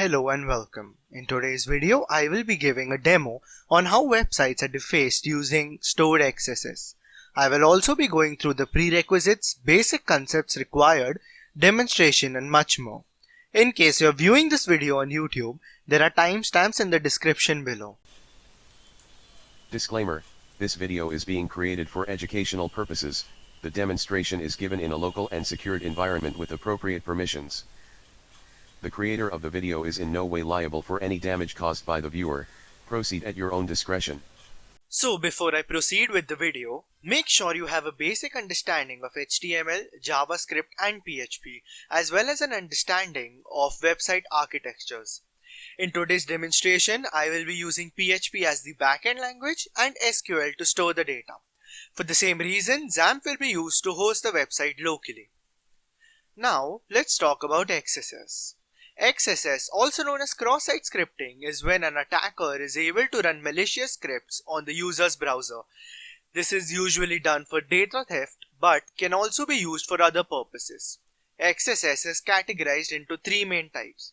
Hello and welcome. In today's video, I will be giving a demo on how websites are defaced using Stored XSS. I will also be going through the prerequisites, basic concepts required, demonstration and much more. In case you are viewing this video on YouTube, there are timestamps in the description below. Disclaimer: this video is being created for educational purposes. The demonstration is given in a local and secured environment with appropriate permissions. The creator of the video is in no way liable for any damage caused by the viewer. Proceed at your own discretion. So before I proceed with the video, make sure you have a basic understanding of HTML, JavaScript and PHP, as well as an understanding of website architectures. In today's demonstration, I will be using PHP as the backend language and SQL to store the data. For the same reason, XAMPP will be used to host the website locally. Now, let's talk about XSS. XSS, also known as cross-site scripting, is when an attacker is able to run malicious scripts on the user's browser. This is usually done for data theft, but can also be used for other purposes. XSS is categorized into three main types.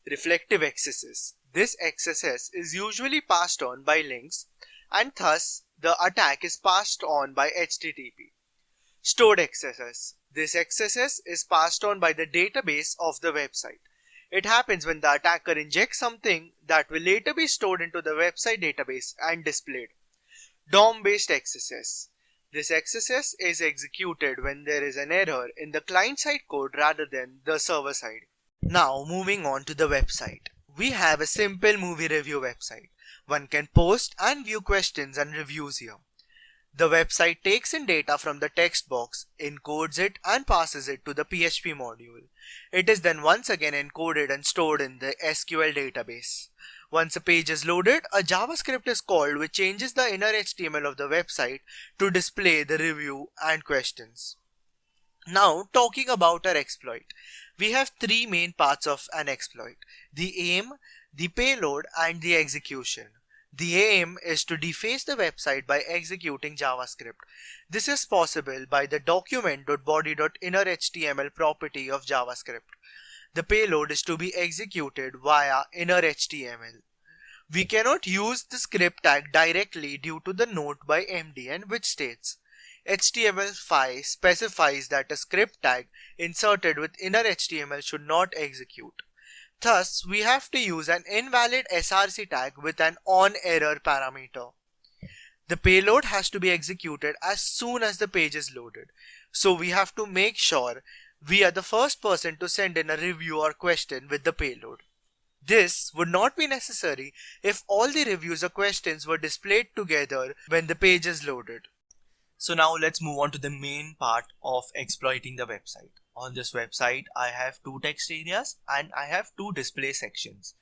Reflective XSS. This XSS is usually passed on by links, and thus the attack is passed on by HTTP. Stored XSS. This XSS is passed on by the database of the website. It happens when the attacker injects something that will later be stored into the website database and displayed. DOM-based XSS. This XSS is executed when there is an error in the client-side code rather than the server side. Now moving on to the website. We have a simple movie review website. One can post and view questions and reviews here. The website takes in data from the text box, encodes it and passes it to the PHP module. It is then once again encoded and stored in the SQL database. Once a page is loaded, a JavaScript is called which changes the inner HTML of the website to display the review and questions. Now talking about our exploit. We have three main parts of an exploit: the aim, the payload and the execution. The aim is to deface the website by executing JavaScript. This is possible by the document.body.innerHTML property of JavaScript. The payload is to be executed via inner HTML. We cannot use the script tag directly due to the note by MDN which states HTML5 specifies that a script tag inserted with inner HTML should not execute. Thus, we have to use an invalid src tag with an onError parameter. The payload has to be executed as soon as the page is loaded. So we have to make sure we are the first person to send in a review or question with the payload. This would not be necessary if all the reviews or questions were displayed together when the page is loaded. So now let's move on to the main part of exploiting the website. On this website, I have two text areas and I have two display sections.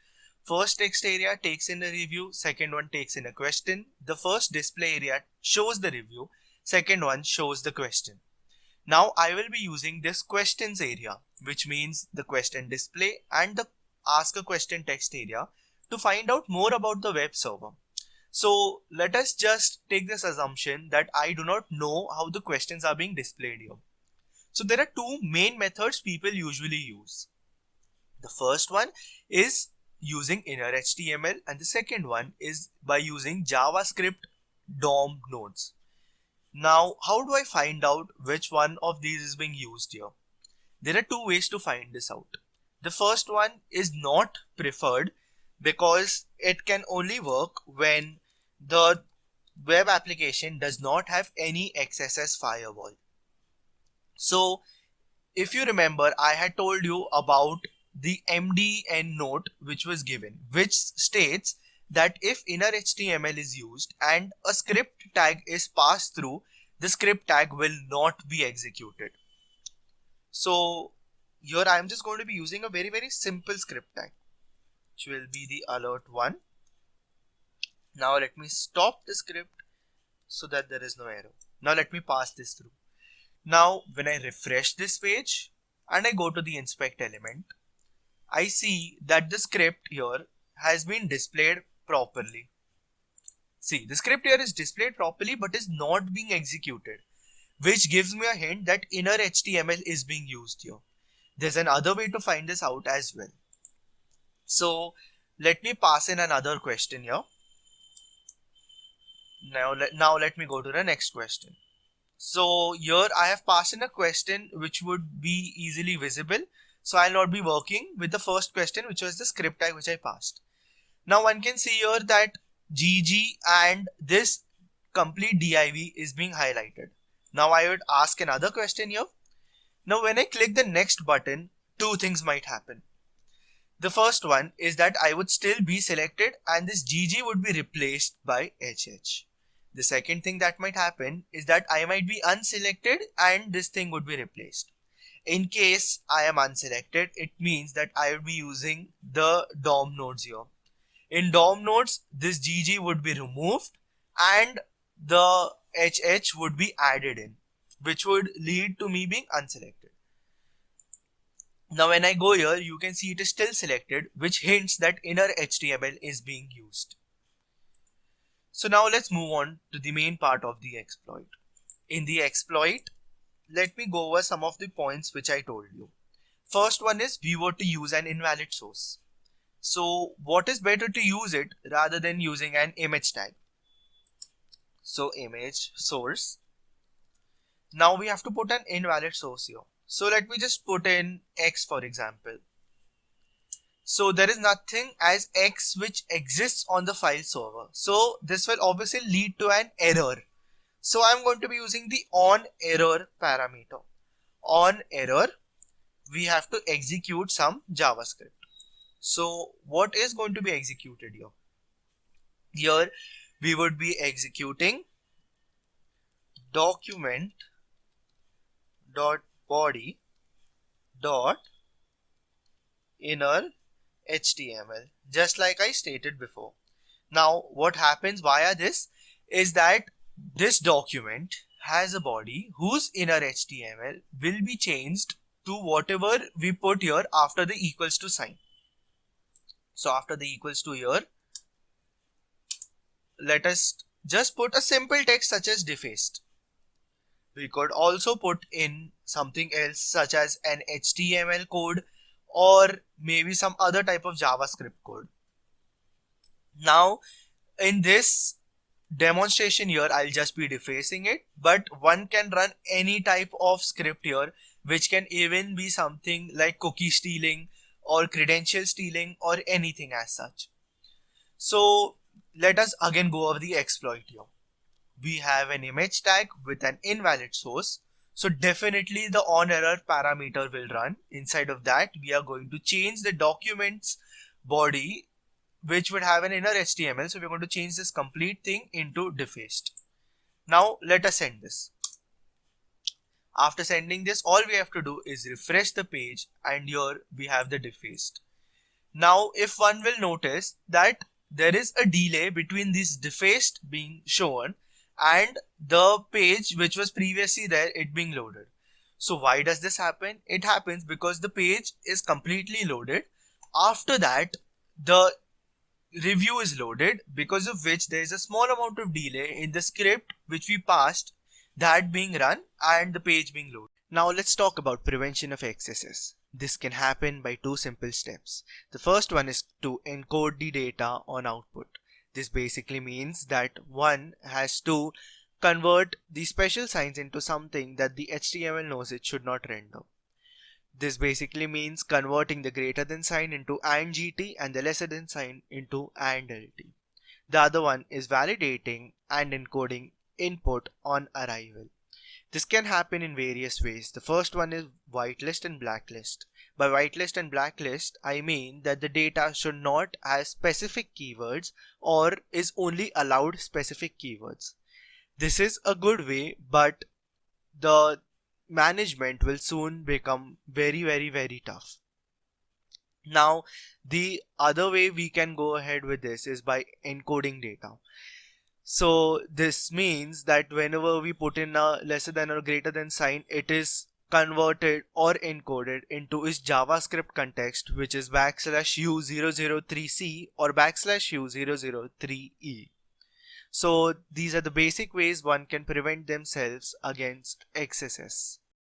First text area takes in a review, second one takes in a question. The first display area shows the review, second one shows the question. Now I will be using this questions area, which means the question display and the ask a question text area to find out more about the web server. So let us just take this assumption that I do not know how the questions are being displayed here. So there are two main methods people usually use. The first one is using inner HTML and the second one is by using JavaScript DOM nodes. Now, how do I find out which one of these is being used here? There are two ways to find this out. The first one is not preferred because it can only work when the web application does not have any XSS firewall. So if you remember, I had told you about the MDN note which was given, which states that if inner HTML is used and a script tag is passed through, the script tag will not be executed. So here I am just going to be using a very simple script tag, which will be the alert one. Now let me stop the script so that there is no error. Now let me pass this through. Now when I refresh this page and I go to the inspect element, I see that the script here has been displayed properly. See, the script here is displayed properly but is not being executed, which gives me a hint that inner HTML is being used here. There's another way to find this out as well. So let me pass in another question here. Now let me go to the next question. So here I have passed in a question which would be easily visible. So I'll not be working with the first question, which was the script tag which I passed. Now one can see here that GG and this complete div is being highlighted. Now I would ask another question here. Now when I click the next button, two things might happen. The first one is that I would still be selected and this GG would be replaced by HH. The second thing that might happen is that I might be unselected and this thing would be replaced. In case I am unselected, it means that I would be using the DOM nodes here. In DOM nodes, this GG would be removed and the HH would be added in, which would lead to me being unselected. Now when I go here, you can see it is still selected, which hints that inner HTML is being used. So now let's move on to the main part of the exploit. In the exploit, let me go over some of the points which I told you. First one is we were to use an invalid source. So what is better to use it rather than using an image tag? So image source. Now we have to put an invalid source here. So let me just put in X for example. So there is nothing as X which exists on the file server. So this will obviously lead to an error. So I'm going to be using the onError parameter. On error, we have to execute some JavaScript. So what is going to be executed here? Here we would be executing document.body.inner HTML, just like I stated before. Now what happens via this is that this document has a body whose inner HTML will be changed to whatever we put here after the equals to sign. So after the equals to here, let us just put a simple text such as defaced. We could also put in something else such as an HTML code or maybe some other type of JavaScript code. Now in this demonstration here, I'll just be defacing it, but one can run any type of script here, which can even be something like cookie stealing or credential stealing or anything as such. So let us again go over the exploit here. We have an image tag with an invalid source. So definitely the onError parameter will run. Inside of that, we are going to change the document's body, which would have an inner HTML. So we're going to change this complete thing into defaced. Now let us send this. After sending this, all we have to do is refresh the page and here we have the defaced. Now if one will notice that there is a delay between this defaced being shown and the page which was previously there, it being loaded. So why does this happen? It happens because the page is completely loaded. After that, the review is loaded, because of which there is a small amount of delay in the script which we passed, that being run and the page being loaded. Now let's talk about prevention of XSS. This can happen by two simple steps. The first one is to encode the data on output. This basically means that one has to convert the special signs into something that the HTML knows it should not render. This basically means converting the greater than sign into AND-GT and the lesser than sign into AND-LT. The other one is validating and encoding input on arrival. This can happen in various ways. The first one is whitelist and blacklist. By whitelist and blacklist, I mean that the data should not have specific keywords or is only allowed specific keywords. This is a good way, but the management will soon become very tough. Now the other way we can go ahead with this is by encoding data. So this means that whenever we put in a lesser than or greater than sign, it is converted or encoded into its JavaScript context, which is \u003c or \u003e. So these are the basic ways one can prevent themselves against XSS.